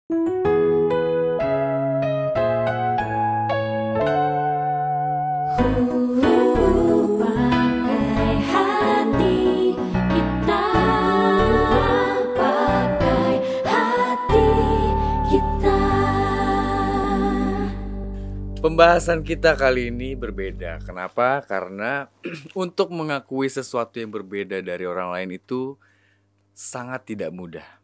Pakai hati kita, pakai hati kita. Pembahasan kita kali ini berbeda. Kenapa? Karena untuk mengakui sesuatu yang berbeda dari orang lain itu sangat tidak mudah.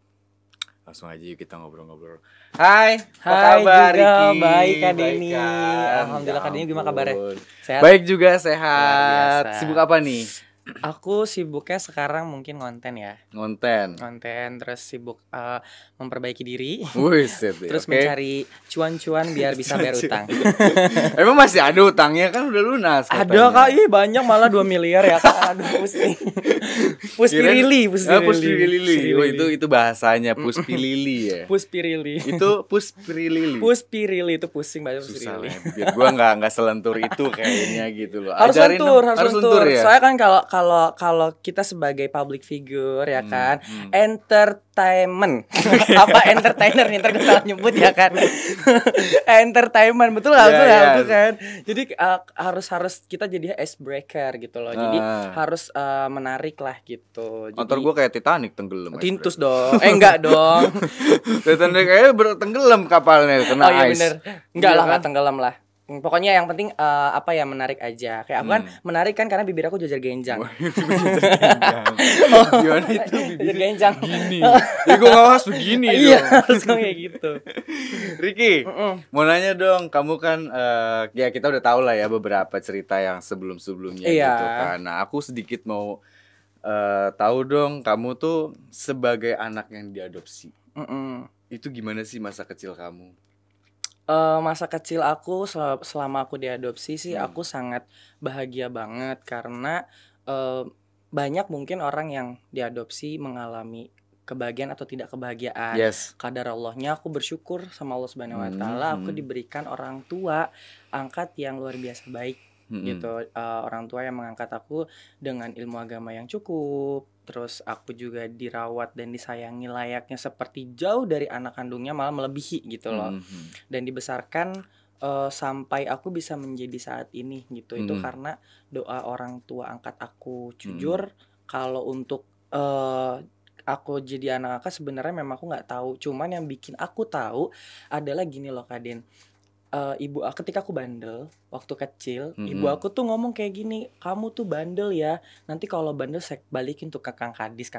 Langsung aja yuk kita ngobrol-ngobrol. Hai, apa Hai kabar, juga, Riki? baik Kak Baik Denny. kan? Alhamdulillah Kak Denny, gimana Ya kabarnya? ampun. Sehat? Baik juga, Luar sehat. biasa. Sibuk apa nih? Aku sibuknya sekarang mungkin konten ya. Ngonten. Konten, terus sibuk memperbaiki diri. Wih, set ya, Terus oke. mencari cuan-cuan biar bisa bayar utang. Emang masih ada utangnya kan udah lunas Ada katanya. Kak, banyak malah 2 miliar ya Kak. Aduh pusing. Puspirili. Puspirili. Oh, itu bahasanya puspilili ya. Puspirili. Itu puspirili. Puspirili itu pusing banget Susah puspirili. lah, biar gua nggak selentur itu kayaknya gitu loh. Harus Ajarin lentur, dong. harus lentur. ya. Soalnya kan kalau kita sebagai public figure ya kan, entertainment. Apa entertainer nih, ntar gue salah nyebut ya kan. Entertainment, betul nggak? Iya, Betul nggak? iya. Betul kan? Jadi harus kita jadi ice breaker gitu loh. Jadi harus menarik lah gitu. Jadi, Motor gua kayak Titanic tenggelam. tintus dong. Enggak dong. Titanic kayaknya tenggelam kapalnya kena Oh iya ice. bener. Enggak Iya lah, kan? nggak tenggelam lah. Pokoknya yang penting apa ya, menarik aja. Kayak aku kan menarik kan karena bibir aku jajar genjang. Gimana itu? Jajar genjang. Gini. Ya gua ngawas begini Iya, dong. harus kayak gitu. Ricky, mau nanya dong, kamu kan ya kita udah tahu lah ya beberapa cerita yang sebelum-sebelumnya Iya. gitu kan. Nah, aku sedikit mau tahu dong, kamu tuh sebagai anak yang diadopsi. Itu gimana sih masa kecil kamu? Masa kecil aku selama aku diadopsi sih aku sangat bahagia banget karena banyak mungkin orang yang diadopsi mengalami kebahagiaan atau tidak kebahagiaan. Yes. Kadar Allahnya aku bersyukur sama Allah Subhanahu wa taala aku diberikan orang tua angkat yang luar biasa baik gitu. Orang tua yang mengangkat aku dengan ilmu agama yang cukup. Terus aku juga dirawat dan disayangi layaknya seperti jauh dari anak kandungnya, malah melebihi gitu loh. Dan dibesarkan sampai aku bisa menjadi saat ini gitu. Itu karena doa orang tua angkat aku. Jujur kalau untuk aku jadi anak angkat sebenarnya memang aku nggak tahu. Cuman yang bikin aku tahu adalah gini loh Kak Den. Ketika aku bandel waktu kecil, ibu aku tuh ngomong kayak gini, kamu tuh bandel ya, nanti kalau bandel saya balikin tuh ke Kang Kadis.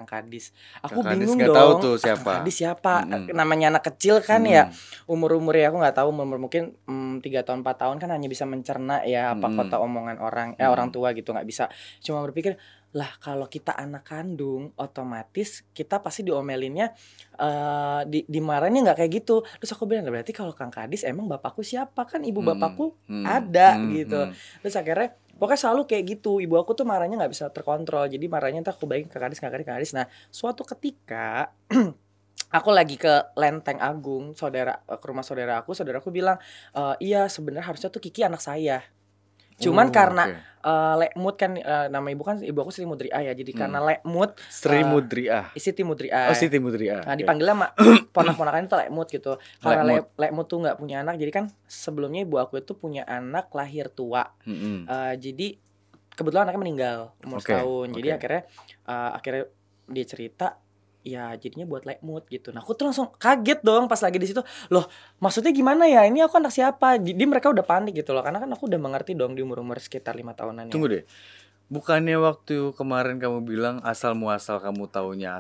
Aku Kang Kadis bingung nggak dong, tahu tuh siapa. Kang Kadis siapa? Namanya anak kecil kan ya, umur-umurnya aku nggak tahu, umur mungkin 3 tahun 4 tahun kan hanya bisa mencerna ya apa kata omongan orang tua gitu, nggak bisa cuma berpikir lah kalau kita anak kandung otomatis kita pasti diomelinnya dimarahinnya nggak kayak gitu. Terus aku bilang berarti kalau Kang Kadis emang bapakku siapa, kan ibu bapakku ada gitu. Terus akhirnya pokoknya selalu kayak gitu, ibu aku tuh marahnya nggak bisa terkontrol, jadi marahnya entah aku balikin ke Kadis. Nah suatu ketika aku lagi ke Lenteng Agung, ke rumah saudaraku bilang iya sebenarnya harusnya tuh Kiki anak saya. Cuman karena Lekmut kan nama ibu aku Sri Mudriah ya. Jadi karena Lekmut Sri Mudriah. Siti Mudriah. Oh, Siti Mudriah. Nah, dipanggilnya sama ponak-ponakannya tuh Lekmut gitu. Karena Lekmut tuh nggak punya anak, jadi kan sebelumnya ibu aku itu punya anak lahir tua. Jadi kebetulan anaknya meninggal umur setahun. Jadi akhirnya dia cerita ya jadinya buat Lekmut gitu. Nah aku tuh langsung kaget dong pas lagi di situ. Loh maksudnya gimana ya, ini aku anak siapa? Jadi mereka udah panik gitu loh, karena kan aku udah mengerti dong di umur sekitar 5 tahunan ya. Tunggu deh. Bukannya waktu kemarin kamu bilang asal muasal kamu taunya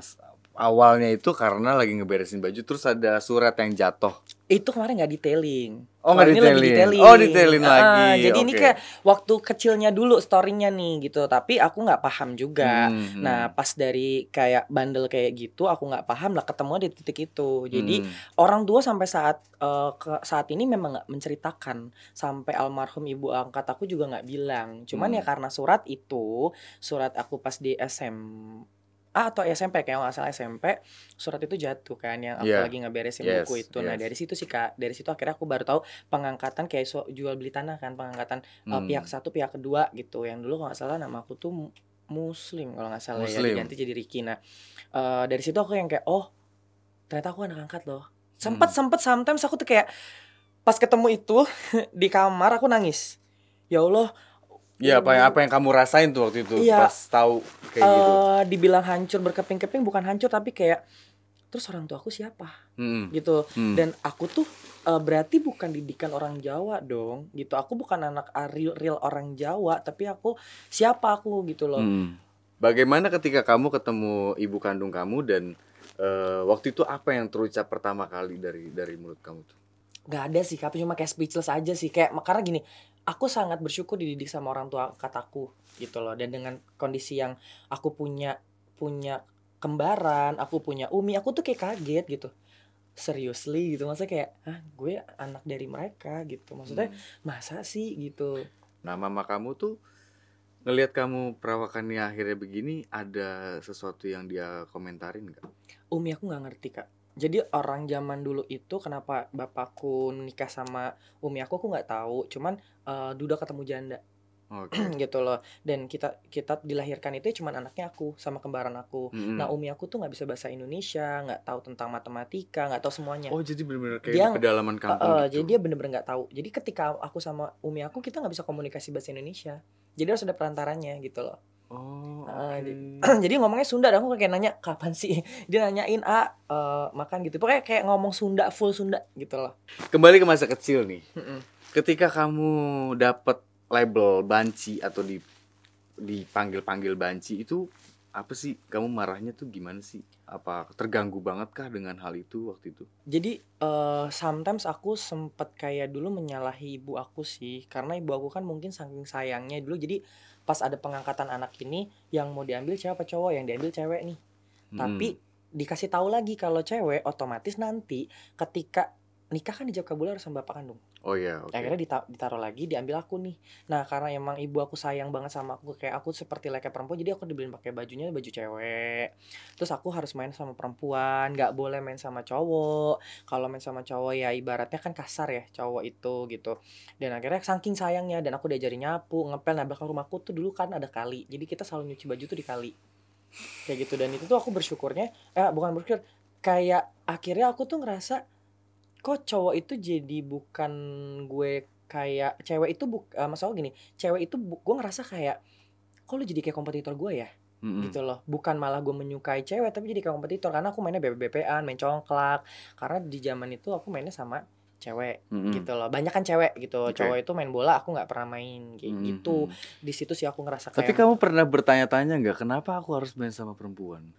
awalnya itu karena lagi ngeberesin baju terus ada surat yang jatuh. Itu kemarin nggak detailing. Oh, nggak Ini lebih detailing. Oh, detailing lagi. Jadi ini kayak waktu kecilnya dulu storynya nih gitu. Tapi aku nggak paham juga. Nah pas dari kayak bandel kayak gitu aku nggak paham lah, ketemu di titik itu. Jadi orang tua sampai saat ini memang nggak menceritakan. Sampai almarhum ibu angkat aku juga nggak bilang. Cuman ya karena surat aku pas di atau SMP, kayak nggak salah SMP, surat itu jatuh kan yang aku lagi ngeberesin buku itu. Nah dari situ sih Kak, dari situ akhirnya aku baru tahu pengangkatan kayak jual beli tanah kan, pengangkatan pihak satu pihak kedua gitu. Yang dulu kalau nggak salah nama aku tuh Muslim kalau nggak salah ya, diganti jadi Ricky. Nah dari situ aku yang kayak oh ternyata aku anak angkat loh. Sempet sometimes aku tuh kayak pas ketemu itu di kamar aku nangis. Ya Allah. Ya apa yang kamu rasain tuh waktu itu Iya. pas tahu kayak gitu? Dibilang hancur berkeping-keping, bukan hancur tapi kayak terus orang tua aku siapa gitu. Dan aku tuh berarti bukan didikan orang Jawa dong gitu. Aku bukan anak real orang Jawa, tapi aku siapa aku gitu loh. Bagaimana ketika kamu ketemu ibu kandung kamu dan waktu itu apa yang terucap pertama kali dari mulut kamu tuh? Gak ada sih, tapi cuma kayak speechless aja sih. Kayak karena gini, aku sangat bersyukur dididik sama orang tua kataku gitu loh. Dan dengan kondisi yang aku punya kembaran, aku punya umi, aku tuh kayak kaget gitu. Seriously gitu, maksudnya kayak, gue anak dari mereka gitu. Maksudnya masa sih gitu. Nah, mama kamu tuh ngelihat kamu perawakannya akhirnya begini, ada sesuatu yang dia komentarin nggak? Umi aku nggak ngerti kak. Jadi orang zaman dulu itu kenapa bapakku nikah sama umi aku nggak tahu. Cuman Duda ketemu janda. Gitu loh. Dan kita dilahirkan itu cuman anaknya aku sama kembaran aku. Nah umi aku tuh nggak bisa bahasa Indonesia, nggak tahu tentang matematika, nggak tahu semuanya. Oh jadi benar-benar kayak di pedalaman kampung gitu. Jadi dia benar-benar nggak tahu. Jadi ketika aku sama umi aku, kita nggak bisa komunikasi bahasa Indonesia. Jadi harus ada perantaranya gitu loh. Jadi ngomongnya Sunda, dan aku kayak nanya kapan sih dia nanyain makan gitu. Pokoknya kayak ngomong Sunda, full Sunda gitu loh. Kembali ke masa kecil nih. Ketika kamu dapet label banci atau dipanggil banci itu apa sih? Kamu marahnya tuh gimana sih? Apa terganggu banget kah dengan hal itu waktu itu? Jadi sometimes aku sempet kayak dulu menyalahi ibu aku sih, karena ibu aku kan mungkin saking sayangnya dulu. Jadi pas ada pengangkatan anak ini, yang mau diambil cewek apa cowok, yang diambil cewek nih. Tapi dikasih tahu lagi kalau cewek otomatis nanti ketika nikah kan dijawab kabul harus sama bapak kandung. Oh iya, Akhirnya ditaruh lagi, diambil aku nih. Nah karena emang ibu aku sayang banget sama aku, kayak aku seperti layaknya perempuan, jadi aku dibeliin pakai bajunya baju cewek. Terus aku harus main sama perempuan, nggak boleh main sama cowok. Kalau main sama cowok ya ibaratnya kan kasar ya cowok itu gitu. Dan akhirnya saking sayangnya, dan aku diajarin nyapu, ngepel. Nah belakang rumahku tuh dulu kan ada kali, jadi kita selalu nyuci baju tuh di kali kayak gitu. Dan itu tuh aku bersyukurnya, bukan bersyukur, kayak akhirnya aku tuh ngerasa kok cowok itu jadi bukan gue, kayak cewek itu masalah gini, cewek itu gue ngerasa kayak kok lu jadi kayak kompetitor gue ya. Gitu loh. Bukan malah gue menyukai cewek, tapi jadi kayak kompetitor, karena aku mainnya BB-BPan, main congklak. Karena di zaman itu aku mainnya sama cewek gitu loh. Banyak kan cewek gitu. Cowok itu main bola, aku nggak pernah main kayak gitu. Di situ sih aku ngerasa kayak. Tapi kamu pernah bertanya-tanya nggak kenapa aku harus main sama perempuan?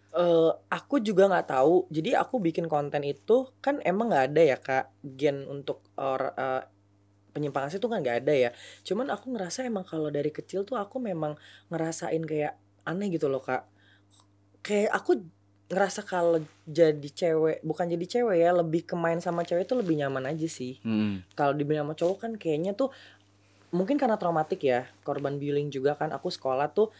Aku juga nggak tahu. Jadi aku bikin konten itu kan emang nggak ada ya kak, gen untuk penyimpangan itu kan nggak ada ya. Cuman aku ngerasa emang kalau dari kecil tuh aku memang ngerasain kayak aneh gitu loh kak. Kayak aku ngerasa kalau jadi cewek, bukan jadi cewek ya, lebih ke main sama cewek itu lebih nyaman aja sih. Kalau dibilang sama cowok kan kayaknya tuh mungkin karena traumatik ya, korban bullying juga kan. Aku sekolah tuh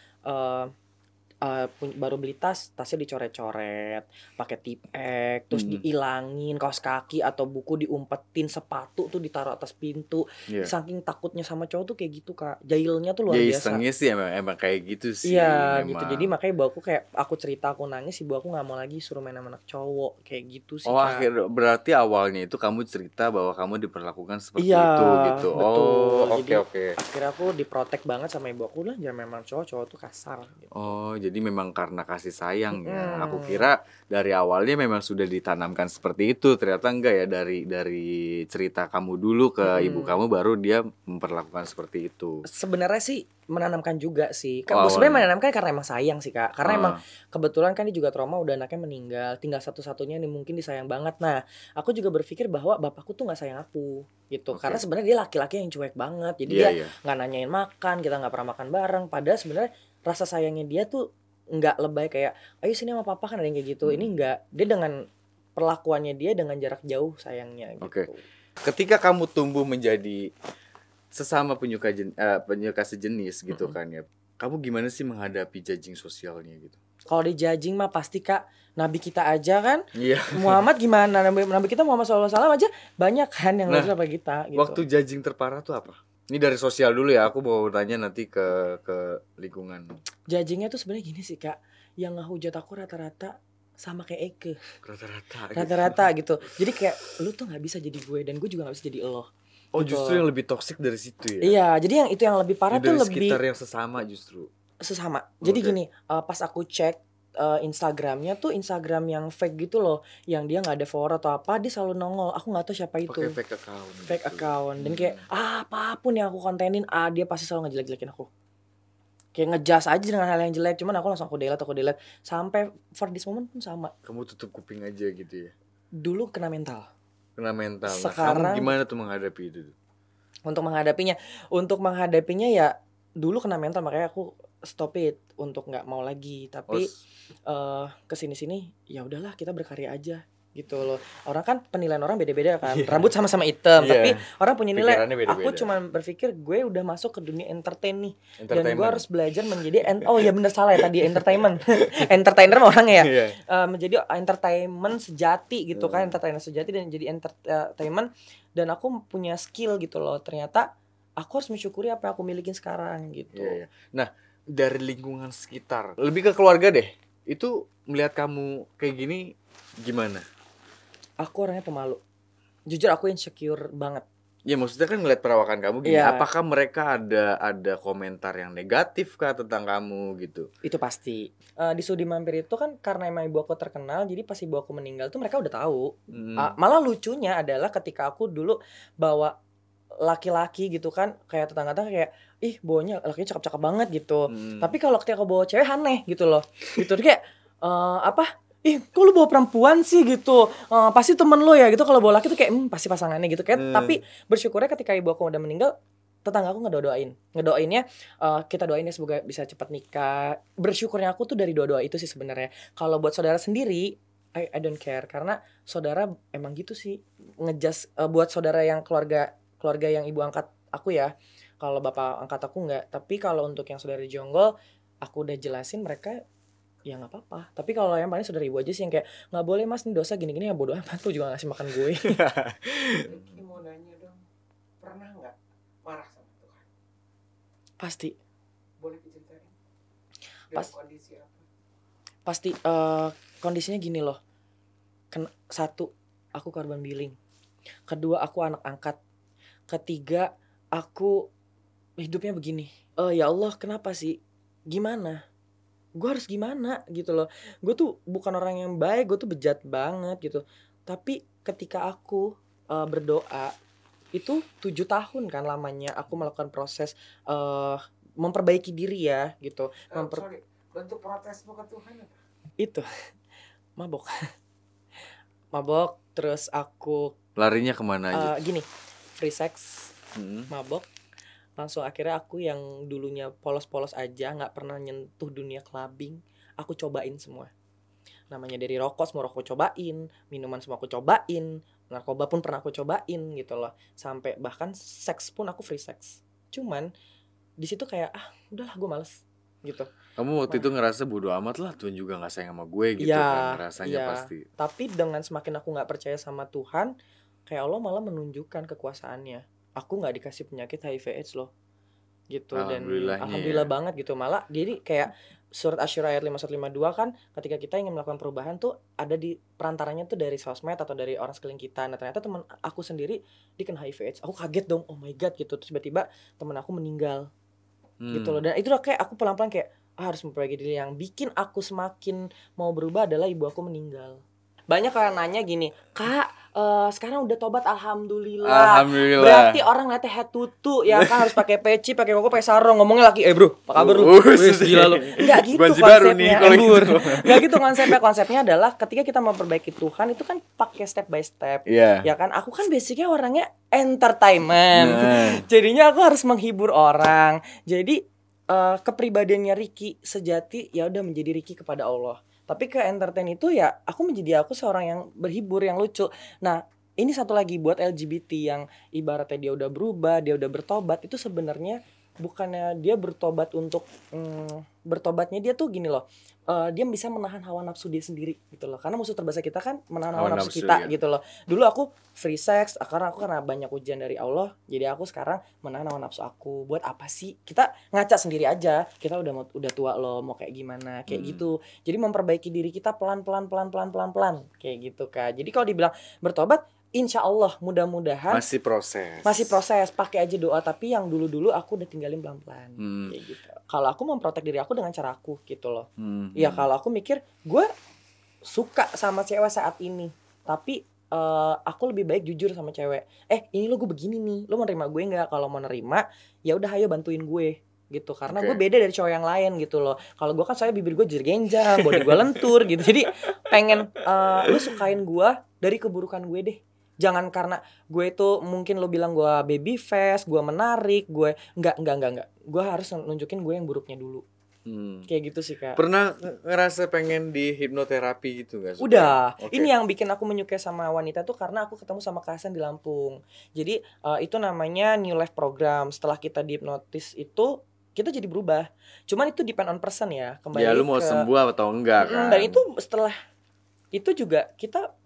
baru beli tasnya dicoret-coret, pakai tipek, terus diilangin kaos kaki atau buku diumpetin, sepatu tuh ditaruh atas pintu. Saking takutnya sama cowok tuh kayak gitu kak, jahilnya tuh luar biasa. Isengnya sih emang kayak gitu sih. Iya gitu. Jadi makanya ibu aku kayak aku cerita aku nangis, ibu aku nggak mau lagi suruh main sama anak cowok kayak gitu sih. Berarti awalnya itu kamu cerita bahwa kamu diperlakukan seperti itu gitu. Betul. Oke. Akhirnya aku diprotek banget sama ibu aku, lah jangan memang cowok tuh kasar gitu. Jadi memang karena kasih sayang ya. Aku kira dari awalnya memang sudah ditanamkan seperti itu. Ternyata enggak ya, dari cerita kamu dulu ke ibu kamu baru dia memperlakukan seperti itu. Sebenarnya sih menanamkan juga sih. Sebenarnya menanamkan karena emang sayang sih kak. Karena emang kebetulan kan dia juga trauma, udah anaknya meninggal, tinggal satu-satunya nih, mungkin disayang banget. Nah aku juga berpikir bahwa bapakku tuh nggak sayang aku gitu. Karena sebenarnya dia laki-laki yang cuek banget. Jadi dia nggak nanyain makan, kita nggak pernah makan bareng. Padahal sebenarnya rasa sayangnya dia tuh nggak lebay kayak ayo sini sama papa, kan ada yang kayak gitu. Ini enggak, dia dengan perlakuannya dia dengan jarak jauh sayangnya gitu. Ketika kamu tumbuh menjadi sesama penyuka sejenis gitu kan ya, kamu gimana sih menghadapi judging sosialnya gitu? Kalau di judging mah pasti kak, nabi kita aja kan, Muhammad gimana, nabi kita Muhammad SAW aja banyak kan yang lebih apa kita gitu. Waktu judging terparah tuh apa? Ini dari sosial dulu ya, aku mau tanya nanti ke lingkungan. Judgingnya tuh sebenarnya gini sih kak, yang ngehujat aku rata-rata sama kayak Eke Rata-rata. rata-rata gitu. Jadi kayak lu tuh nggak bisa jadi gue dan gue juga nggak bisa jadi lo. Oh Gitu. justru yang lebih toksik dari situ ya? Iya, jadi yang itu yang lebih parah Dari tuh lebih sekitar yang sesama justru. sesama. Jadi Oke. gini, pas aku cek Instagramnya tuh Instagram yang fake gitu loh, yang dia nggak ada follower atau apa, dia selalu nongol. Aku nggak tahu siapa itu. Pakai fake account. Fake gitu. account dan kayak apapun yang aku kontenin, dia pasti selalu ngejelek-jelekin aku. Kayak ngejas aja dengan hal yang jelek, cuman aku langsung aku delete. Sampai for this moment pun sama. Kamu tutup kuping aja gitu ya. Dulu kena mental. Kena mental. Nah, Sekarang- kamu gimana tuh menghadapi itu? Untuk menghadapinya ya dulu kena mental, makanya aku stop it untuk nggak mau lagi. Tapi kesini-sini ya udahlah, kita berkarya aja gitu loh. Orang kan penilaian orang beda-beda kan. Rambut sama-sama hitam, Iya. tapi orang punya nilai. Pikirannya beda-beda. Aku cuma berpikir gue udah masuk ke dunia entertain nih. Dan gue Entertainment. harus belajar menjadi oh ya bener salah ya tadi entertainment. Entertainer mah orangnya ya. Iya. Menjadi entertainment sejati gitu kan, entertainer sejati dan jadi entertainment. Dan aku punya skill gitu loh. Ternyata aku harus mensyukuri apa yang aku milikin sekarang gitu. Iya, iya. Nah, dari lingkungan sekitar, lebih ke keluarga deh. Itu melihat kamu kayak gini gimana? Aku orangnya pemalu. Jujur aku insecure banget. Ya maksudnya kan ngeliat perawakan kamu gini, Iya. apakah mereka ada komentar yang negatif kah tentang kamu gitu? Itu pasti. Di Sudi Mampir itu kan karena emang ibu aku terkenal, jadi pas ibu aku meninggal tuh mereka udah tahu. Malah lucunya adalah ketika aku dulu bawa laki-laki gitu kan, kayak tetangga-tetangga kayak ih bawanya lakinya cakep-cakep banget gitu. Tapi kalau ketika aku bawa cewek aneh gitu loh. Gitu kayak ih kok lu bawa perempuan sih gitu, pasti temen lu ya gitu. Kalau bawa laki tuh kayak pasti pasangannya gitu kayak. Tapi bersyukurnya ketika ibu aku udah meninggal, tetangga aku ngedoainnya kita doain ya semoga bisa cepat nikah. Bersyukurnya aku tuh dari doa-doa itu sih sebenarnya. Kalau buat saudara sendiri I don't care, karena saudara emang gitu sih ngejas. Buat saudara yang keluarga yang ibu angkat aku ya, kalau bapak angkat aku enggak. Tapi kalau untuk yang saudara jonggol, aku udah jelasin, mereka ya nggak apa-apa. Tapi kalau yang paling saudara ibu aja sih yang kayak nggak boleh mas, ini dosa gini-gini, ya bodo amat, lu juga ngasih makan gue. Ricky mau nanya dong, pernah nggak marah sama Tuhan? Pasti Boleh diceritain? Dalam Pas- kondisi apa? pasti kondisinya gini loh. Satu, aku korban billing. Kedua, aku anak angkat. Ketiga, aku hidupnya begini. Ya Allah, kenapa sih? Gimana? Gue harus gimana gitu loh. Gue tuh bukan orang yang baik, gue tuh bejat banget gitu. Tapi ketika aku berdoa, itu 7 tahun kan lamanya aku melakukan proses memperbaiki diri ya gitu. Sorry, bentuk protesmu ke Tuhan apa? Itu mabok. Mabok, terus aku Larinya kemana aja? gini, free sex, Mm. mabok. Langsung akhirnya aku yang dulunya polos-polos aja, nggak pernah nyentuh dunia clubbing, aku cobain semua. Namanya dari rokok semua aku cobain, minuman semua aku cobain, narkoba pun pernah aku cobain gitu loh. Sampai bahkan seks pun aku free sex. Cuman di situ kayak udahlah gue males gitu. Kamu waktu itu ngerasa bodo amat lah, Tuhan juga gak sayang sama gue gitu Iya, kan rasanya iya. pasti. Tapi dengan semakin aku nggak percaya sama Tuhan, kayak Allah malah menunjukkan kekuasaannya. Aku nggak dikasih penyakit HIV/AIDS loh, gitu. Dan Alhamdulillahnya alhamdulillah ya. banget gitu. Malah jadi kayak surat Asy-Syura ayat 5152 kan, ketika kita ingin melakukan perubahan tuh ada di perantaranya tuh dari sosmed atau dari orang sekeliling kita. Nah ternyata teman aku sendiri dia kena HIV/AIDS. Aku kaget dong, oh my god gitu. Terus tiba-tiba teman aku meninggal gitu loh. Dan itu udah kayak aku pelan-pelan kayak harus memperbaiki diri. Yang bikin aku semakin mau berubah adalah ibu aku meninggal. Banyak orang nanya gini, Kak, sekarang udah tobat alhamdulillah. Alhamdulillah. Berarti orang ngeliatnya head tutu ya kan, harus pakai peci, pakai koko, pakai sarung, ngomongnya laki, bro, apa kabar lu? Wih, gila lu. Enggak gitu Baju baru nih konsepnya. kalau gitu. Enggak gitu konsepnya. Konsepnya adalah ketika kita memperbaiki Tuhan itu kan pakai step by step. Iya. Ya kan, aku kan basicnya orangnya entertainment. Nah. Jadinya aku harus menghibur orang. Jadi kepribadiannya Ricky sejati ya udah menjadi Ricky kepada Allah. Tapi ke entertain itu ya aku menjadi aku seorang yang berhibur, yang lucu. Nah, ini satu lagi buat LGBT yang ibaratnya dia udah berubah, dia udah bertobat, itu sebenarnya bukannya dia bertobat untuk bertobatnya dia tuh gini loh. Dia bisa menahan hawa nafsu dia sendiri gitu loh. Karena musuh terbesar kita kan menahan hawa Hawa nafsu nafsu, kita ya. gitu loh. Dulu aku free sex karena banyak ujian dari Allah. Jadi aku sekarang menahan hawa nafsu aku. Buat apa sih? Kita ngaca sendiri aja. Kita udah tua loh, mau kayak gimana? Kayak gitu. Jadi memperbaiki diri kita pelan-pelan kayak gitu Kak. Jadi kalau dibilang bertobat, insya Allah mudah-mudahan Masih proses. pakai aja doa, tapi yang dulu aku udah tinggalin pelan-pelan kayak gitu. Kalau aku memprotek diri aku dengan cara aku gitu loh. Ya kalau aku mikir gue suka sama cewek saat ini, tapi aku lebih baik jujur sama cewek. Ini lo gue begini nih, lo mau nerima gue nggak? Kalau mau nerima ya udah ayo bantuin gue gitu, karena gue beda dari cowok yang lain gitu loh. Kalau gue kan saya bibir gue jergenjang, body gue lentur gitu. Jadi pengen lu sukain gue dari keburukan gue deh. Jangan karena gue itu mungkin lo bilang gue baby face, gue menarik, gue enggak. Gue harus nunjukin gue yang buruknya dulu. Kayak gitu sih Kak. Pernah ngerasa pengen di hipnoterapi gitu gak? Udah. Ini yang bikin aku menyukai sama wanita tuh karena aku ketemu sama Kak Hasan di Lampung. Jadi itu namanya New Life Program. Setelah kita dihipnotis itu kita jadi berubah. Cuman itu depend on person ya. Kembali ya lu mau sembuh atau enggak kan? Dan itu setelah itu juga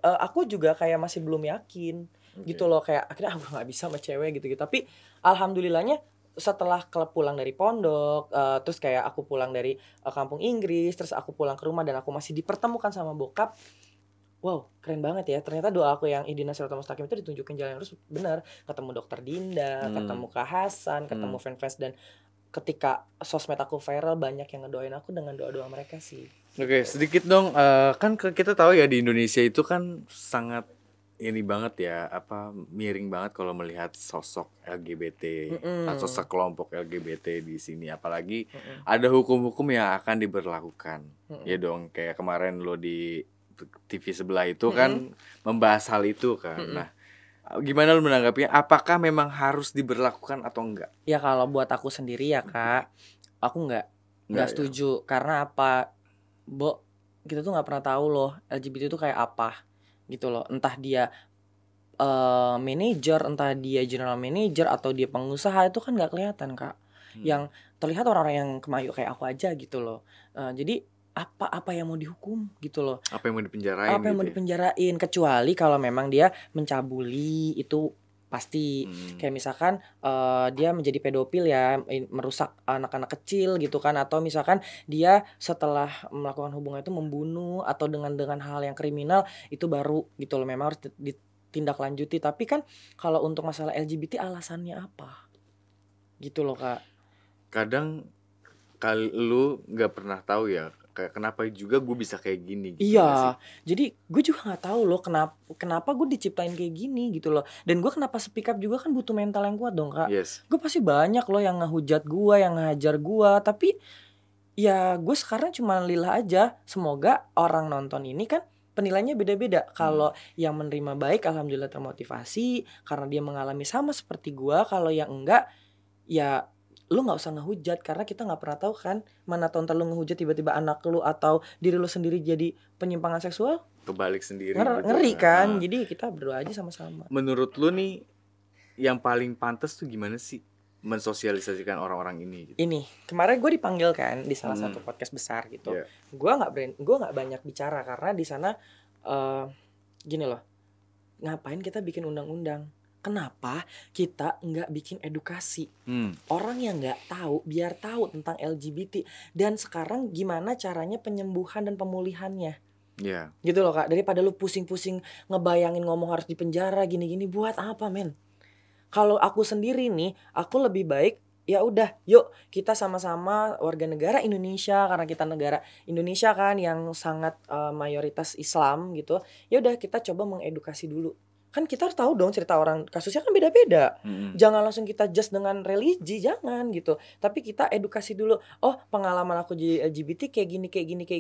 aku juga kayak masih belum yakin gitu loh, kayak akhirnya aku nggak bisa sama cewek gitu. Tapi alhamdulillahnya setelah pulang dari pondok, terus kayak aku pulang dari kampung Inggris, terus aku pulang ke rumah dan aku masih dipertemukan sama bokap. Wow, keren banget ya. Ternyata doa aku yang Ihdinash Shiratal Mustaqim itu ditunjukin jalan yang lurus benar. Ketemu Dokter Dinda, ketemu Kak Hasan, ketemu fans dan ketika sosmed aku viral banyak yang ngedoain aku dengan doa-doa mereka sih. Oke, sedikit dong, kan kita tahu ya di Indonesia itu kan sangat ini banget ya, miring banget kalau melihat sosok LGBT, sosok kelompok LGBT di sini, apalagi ada hukum-hukum yang akan diberlakukan. Ya dong, kayak kemarin lo di TV sebelah itu kan membahas hal itu kan. Nah, gimana lu menanggapinya? Apakah memang harus diberlakukan atau enggak? Ya kalau buat aku sendiri ya Kak, aku nggak setuju. Karena apa? Kita tuh nggak pernah tahu loh LGBT itu kayak apa gitu loh. Entah dia manajer, entah dia general manager atau dia pengusaha, itu kan nggak kelihatan Kak. Yang terlihat orang-orang yang kemayu kayak aku aja gitu loh. Jadi apa yang mau dihukum gitu loh? Apa yang mau dipenjarain? Apa yang mau dipenjarain? Kecuali kalau memang dia mencabuli, itu pasti. Kayak misalkan dia menjadi pedofil ya, merusak anak-anak kecil gitu kan, atau misalkan dia setelah melakukan hubungan itu membunuh atau dengan hal yang kriminal, itu baru gitu loh, memang harus ditindaklanjuti. Tapi kan kalau untuk masalah LGBT alasannya apa gitu loh Kak. Kadang lu nggak pernah tahu ya, kayak kenapa juga gue bisa kayak gini gitu. Iya, jadi gue juga nggak tahu loh kenapa gue diciptain kayak gini gitu loh. Dan gue kenapa speak up juga kan butuh mental yang kuat dong Kak. Yes. Gue pasti banyak loh yang ngehujat gue, yang ngehajar gue, tapi ya gue sekarang cuma lillah aja. Semoga orang nonton ini kan penilaiannya beda-beda. Kalau yang menerima baik, alhamdulillah termotivasi karena dia mengalami sama seperti gue. Kalau yang enggak, ya lu nggak usah ngehujat, karena kita nggak pernah tahu kan mana tahun lu ngehujat tiba-tiba anak lu atau diri lu sendiri jadi penyimpangan seksual, Kebalik sendiri. ngeri kan. Jadi kita berdoa aja sama-sama. Menurut lu nih yang paling pantas tuh gimana sih mensosialisasikan orang-orang ini gitu? Ini kemarin gue dipanggil kan di salah satu podcast besar gitu. Yeah. Gue nggak banyak bicara karena di sana gini loh, ngapain kita bikin undang-undang? Kenapa kita nggak bikin edukasi? Orang yang nggak tahu biar tahu tentang LGBT, dan sekarang gimana caranya penyembuhan dan pemulihannya. Iya. Gitu loh Kak, daripada lu pusing-pusing ngebayangin ngomong harus dipenjara gini-gini, buat apa men? Kalau aku sendiri nih, aku lebih baik ya udah, yuk kita sama-sama warga negara Indonesia, karena kita negara Indonesia kan yang sangat mayoritas Islam gitu. Ya udah kita coba mengedukasi dulu. Kan kita harus tahu dong cerita orang, kasusnya kan beda-beda. Jangan langsung kita judge dengan religi, jangan gitu. Tapi kita edukasi dulu. Oh, pengalaman aku jadi LGBT kayak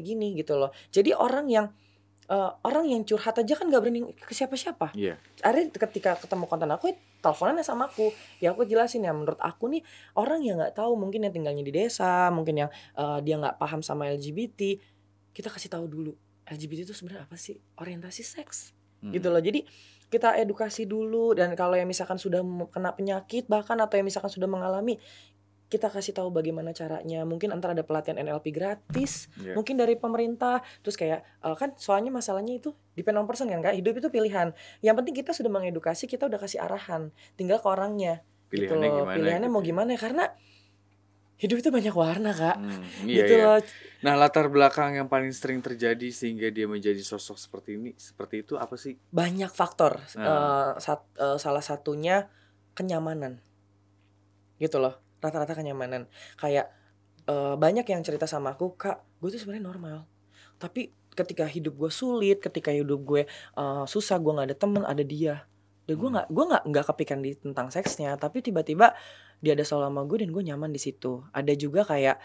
gini gitu loh. Jadi orang yang curhat aja kan gak berani ke siapa-siapa. Iya. Akhirnya ketika ketemu konten aku, teleponannya sama aku. Ya aku jelasin ya, menurut aku nih orang yang gak tahu, mungkin yang tinggalnya di desa, mungkin yang dia gak paham sama LGBT, kita kasih tahu dulu LGBT itu sebenarnya apa sih? Orientasi seks. Gitu loh. Jadi kita edukasi dulu, dan kalau yang misalkan sudah kena penyakit bahkan atau yang misalkan sudah mengalami, kita kasih tahu bagaimana caranya. Mungkin antara ada pelatihan NLP gratis, Iya. mungkin dari pemerintah. Terus kayak kan soalnya masalahnya itu depend on person kan Kak. Hidup itu pilihan. Yang penting kita sudah mengedukasi, kita udah kasih arahan. Tinggal ke orangnya. Gitu Pilihannya loh. gimana Pilihannya gitu mau ya. gimana hidup itu banyak warna Kak. Iya, Gitu iya. loh. Nah, latar belakang yang paling sering terjadi sehingga dia menjadi sosok seperti itu apa sih? Banyak faktor. Nah. Salah satunya kenyamanan. Gitu loh. Rata-rata kenyamanan. Kayak banyak yang cerita sama aku, Kak, gue tuh sebenarnya normal. Tapi ketika hidup gue sulit, ketika hidup gue susah, gue nggak ada temen, ada dia. Dan gue nggak kepikiran tentang seksnya, tapi tiba-tiba dia ada selalu sama gue dan gue nyaman di situ. Ada juga kayak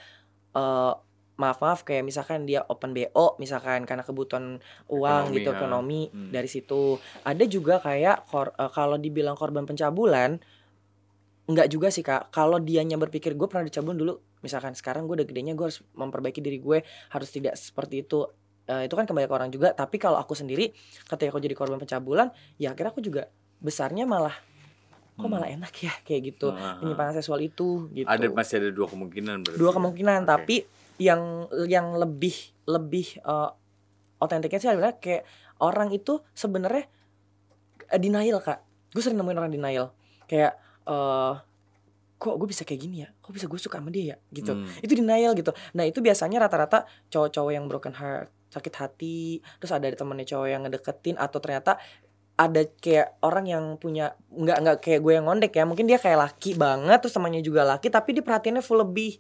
maaf kayak misalkan dia open BO misalkan karena kebutuhan uang Ekonomi, gitu, ha. ekonomi dari situ. Ada juga kayak kalau dibilang korban pencabulan, enggak juga sih Kak. Kalau dianya berpikir gue pernah dicabulin dulu, misalkan sekarang gue udah gedenya, gue harus memperbaiki diri gue, harus tidak seperti itu. Itu kan kembali ke orang juga. Tapi kalau aku sendiri ketika aku jadi korban pencabulan, ya akhirnya aku juga besarnya malah kok malah enak ya kayak gitu. Penyimpangan seksual itu gitu. Masih ada dua kemungkinan berarti. Dua kemungkinan. Oke. Tapi yang lebih otentiknya sih adalah kayak orang itu sebenarnya denial Kak. Gue sering nemuin orang denial kayak kok gue bisa kayak gini ya, kok bisa gue suka sama dia ya gitu. Itu denial gitu. Nah itu biasanya rata-rata cowok-cowok yang broken heart, sakit hati. Terus ada temennya cowok yang ngedeketin, atau ternyata ada kayak orang yang punya nggak kayak gue yang ngondek ya, mungkin dia kayak laki banget, terus temannya juga laki, tapi dia perhatiannya full lebih,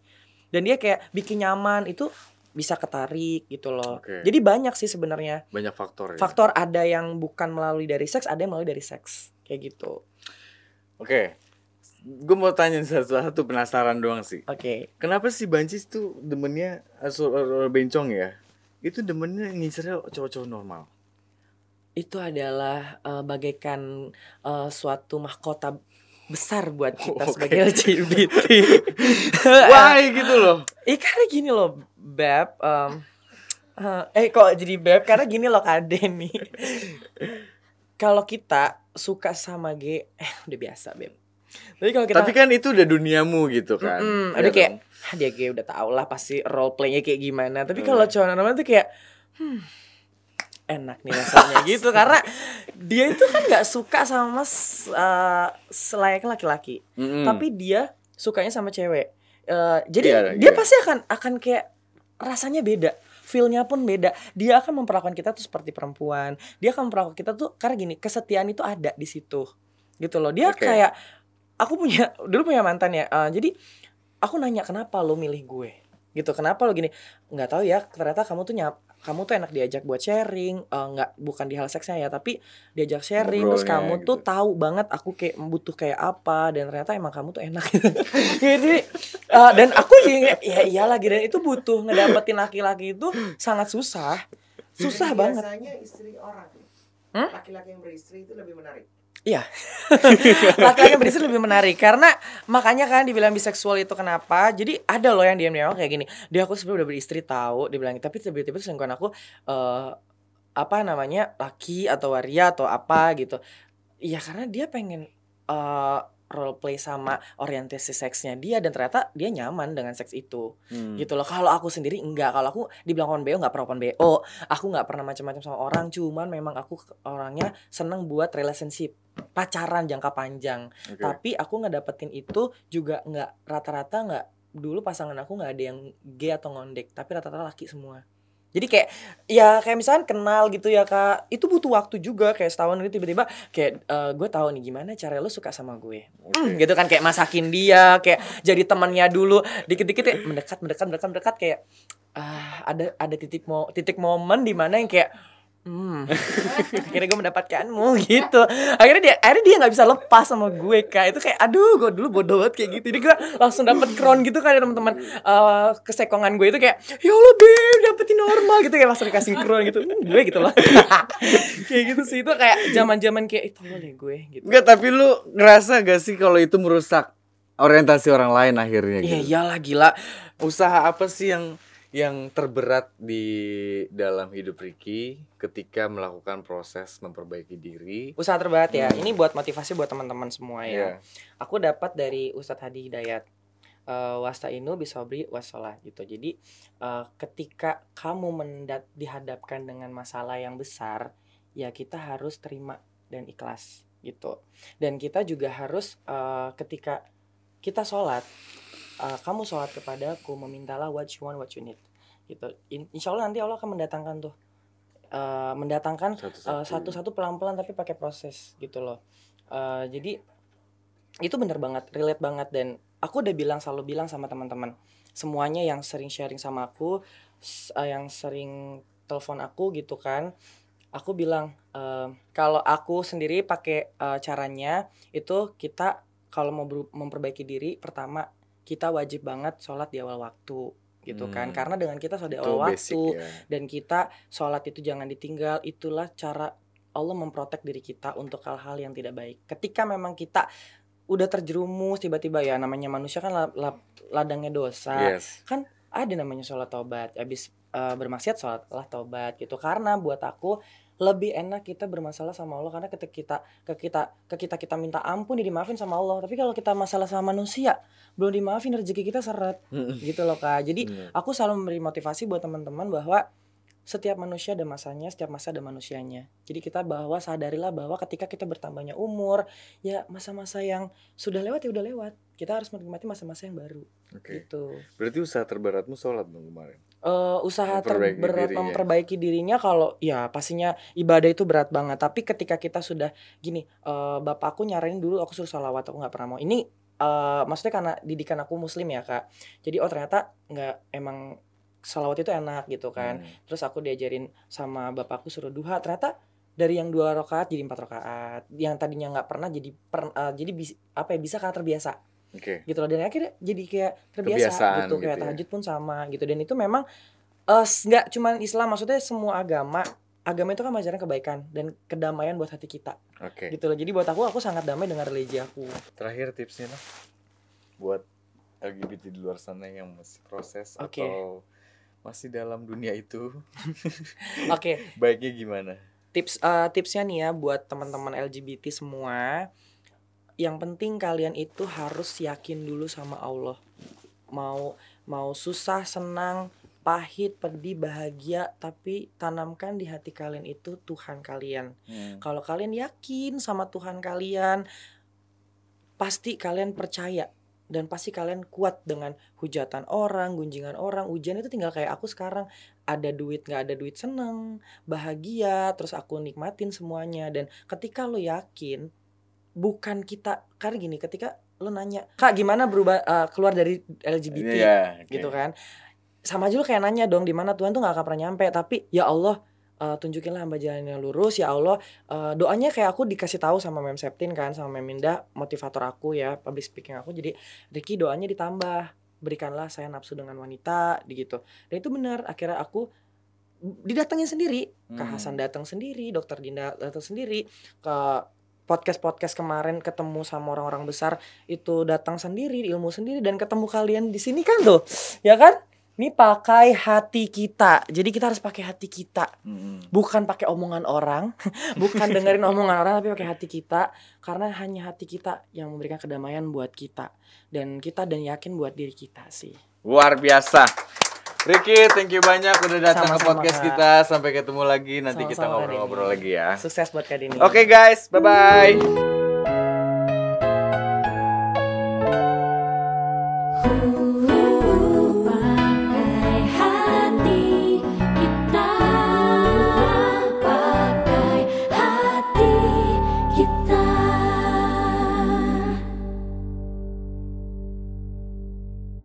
dan dia kayak bikin nyaman. Itu bisa ketarik gitu loh. Oke. Jadi banyak sih sebenarnya Banyak faktor ya. faktor. Ada yang bukan melalui dari seks, ada yang melalui dari seks kayak gitu. Oke. Gue mau tanya satu penasaran doang sih. Oke. Kenapa sih Bancis tuh demennya bencong ya? Itu demennya ngincernya cowok-cowok normal. Itu adalah bagaikan suatu mahkota besar buat kita sebagai LGBT. Why gitu loh. Karena gini loh, Beb. Kok jadi Beb? Karena gini loh Kak Denny. Kalau kita suka sama gay, udah biasa Beb. Tapi kalau kita, Tapi kan itu udah duniamu gitu kan. udah Ya kayak dong? dia gay udah tau lah pasti role playnya kayak gimana. Tapi kalau cowok normal tuh kayak enak nih rasanya gitu, karena dia itu kan nggak suka sama selayaknya laki-laki, tapi dia sukanya sama cewek. Jadi dia pasti akan kayak rasanya beda, feel-nya pun beda. Dia akan memperlakukan kita tuh seperti perempuan. Dia akan memperlakukan kita tuh karena gini, kesetiaan itu ada di situ gitu loh. Dia kayak, aku dulu punya mantan ya. Jadi aku nanya, kenapa lo milih gue gitu, kenapa lo gini? Nggak tahu ya, ternyata kamu tuh enak diajak buat sharing, bukan di hal seksnya ya, tapi diajak sharing. Terus kamu tuh tahu banget aku kayak butuh kayak apa, dan ternyata emang kamu tuh enak. Jadi dan aku ya iyalah gitu, dan itu butuh ngedapetin laki-laki itu sangat susah banget. Biasanya istri orang, laki-laki yang beristri itu lebih menarik. Iya. Laki-laki yang beristri lebih menarik, karena makanya kan dibilang biseksual itu kenapa. Jadi ada loh yang diam-diam kayak gini, dia aku sebenarnya udah beristri tahu, dibilang, tapi tiba-tiba selingkuhan aku laki atau waria atau apa gitu. Iya, karena dia pengen role play sama orientasi seksnya dia, dan ternyata dia nyaman dengan seks itu. Gitu loh. Kalau aku sendiri enggak. Kalau aku dibilang open BO, enggak pernah open BO. Aku enggak pernah macam-macam sama orang, cuman memang aku orangnya seneng buat relationship, pacaran jangka panjang. Tapi aku ngedapetin itu juga enggak rata-rata, enggak, dulu pasangan aku enggak ada yang gay atau ngondek, tapi rata-rata laki semua. Jadi kayak misalkan kenal gitu ya Kak, itu butuh waktu juga, kayak setahun gitu tiba-tiba kayak gue tahu nih gimana cara lo suka sama gue. Gitu kan, kayak masakin dia, kayak jadi temannya dulu, dikit-dikit kayak mendekat kayak ada titik momen di mana yang kayak akhirnya gue mendapatkanmu gitu. Akhirnya dia nggak bisa lepas sama gue Kak. Itu kayak aduh, gue dulu bodoh banget kayak gitu. Jadi gue langsung dapet crown gitu kan, ada teman-teman kesekongan gue itu kayak, ya Allah Beb, dapetin normal gitu, kayak langsung dikasih crown gitu. Gue gitu loh. Kayak gitu sih, itu kayak zaman-zaman kayak itu loh gue gitu. Enggak, tapi lu ngerasa gak sih kalau itu merusak orientasi orang lain akhirnya gitu? Iya iyalah, gila. Usaha apa sih yang terberat di dalam hidup Ricky ketika melakukan proses memperbaiki diri? Usaha terberat ya. Ini buat motivasi buat teman-teman semua ya. Iya. Aku dapat dari Ustadz Hadi Hidayat. Wasta'inu bisobri wassalah gitu. Jadi ketika kamu dihadapkan dengan masalah yang besar, ya kita harus terima dan ikhlas gitu. Dan kita juga harus ketika kita sholat, kamu sholat kepadaku, memintalah what you want, what you need gitu. Insya Allah nanti Allah akan mendatangkan satu-satu pelan-pelan tapi pakai proses gitu loh. Jadi itu bener banget, relate banget, dan aku udah selalu bilang sama teman-teman semuanya yang sering sharing sama aku, yang sering telepon aku gitu kan, aku bilang kalau aku sendiri pakai caranya itu, kita kalau mau memperbaiki diri, pertama kita wajib banget sholat di awal waktu gitu kan, karena dengan kita sholat di awal waktu dan kita sholat itu jangan ditinggal, itulah cara Allah memprotek diri kita untuk hal-hal yang tidak baik. Ketika memang kita udah terjerumus tiba-tiba, ya namanya manusia kan ladangnya dosa, kan ada namanya sholat taubat, habis bermaksiat sholatlah taubat gitu. Karena buat aku lebih enak kita bermasalah sama Allah, karena ketika kita minta ampun dimaafin sama Allah. Tapi kalau kita masalah sama manusia belum dimaafin, rezeki kita seret gitu loh Kak. Jadi aku selalu memberi motivasi buat teman-teman bahwa setiap manusia ada masanya, setiap masa ada manusianya. Jadi kita sadarilah bahwa ketika kita bertambahnya umur, ya masa-masa yang sudah lewat ya udah lewat. Kita harus menikmati masa-masa yang baru. Gitu. Berarti usaha terberatmu sholat dong kemarin? Usaha terberat memperbaiki dirinya, kalau ya pastinya ibadah itu berat banget. Tapi ketika kita sudah gini, bapakku nyaranin dulu aku suruh sholawat, aku nggak pernah mau. Ini maksudnya karena didikan aku muslim ya Kak. Jadi ternyata emang sholawat itu enak gitu kan. Terus aku diajarin sama bapakku suruh duha, ternyata dari yang 2 rakaat jadi 4 rakaat. Yang tadinya nggak pernah jadi bisa karena terbiasa. Gitu loh, dan akhirnya jadi kayak terbiasa gitu, kayak tahajud pun sama gitu. Dan itu memang nggak cuman Islam, maksudnya semua agama itu kan mengajarkan kebaikan dan kedamaian buat hati kita. Gitu loh. Jadi buat aku sangat damai dengan religi aku. Terakhir tipsnya lah buat LGBT di luar sana yang masih proses atau masih dalam dunia itu. Baiknya gimana? Tipsnya nih ya buat teman-teman LGBT semua, yang penting kalian itu harus yakin dulu sama Allah. Mau susah, senang, pahit, pedih, bahagia, tapi tanamkan di hati kalian itu Tuhan kalian. Kalau kalian yakin sama Tuhan kalian, pasti kalian percaya dan pasti kalian kuat dengan hujatan orang, gunjingan orang, ujian itu tinggal kayak aku sekarang. Ada duit gak ada duit, seneng, bahagia, terus aku nikmatin semuanya. Dan ketika lo yakin, bukan kita, karena gini, ketika lo nanya, Kak gimana berubah keluar dari LGBT gitu kan, sama aja lo kayak nanya dong, di mana Tuhan tuh gak akan pernah nyampe. Tapi ya Allah, tunjukinlah hamba jalan yang lurus ya Allah. Doanya kayak aku dikasih tahu sama Mem Septin kan, sama Mem Minda, motivator aku ya, public speaking aku. Jadi Ricky doanya ditambah, berikanlah saya nafsu dengan wanita gitu. Dan itu benar, akhirnya aku didatengin sendiri. Kak Hasan datang sendiri, Dokter Dinda datang sendiri, ke podcast kemarin ketemu sama orang-orang besar itu datang sendiri, ilmu sendiri, dan ketemu kalian di sini kan tuh, ya kan? Ini pakai hati kita. Jadi kita harus pakai hati kita. Bukan pakai omongan orang, bukan dengerin omongan orang, tapi pakai hati kita, karena hanya hati kita yang memberikan kedamaian buat kita, dan yakin buat diri kita sih. Luar biasa. Ricky, thank you banyak udah datang ke podcast kita. Sampai ketemu lagi, nanti kita ngobrol-ngobrol lagi ya. Sukses buat Kak Dini. Oke guys, bye-bye.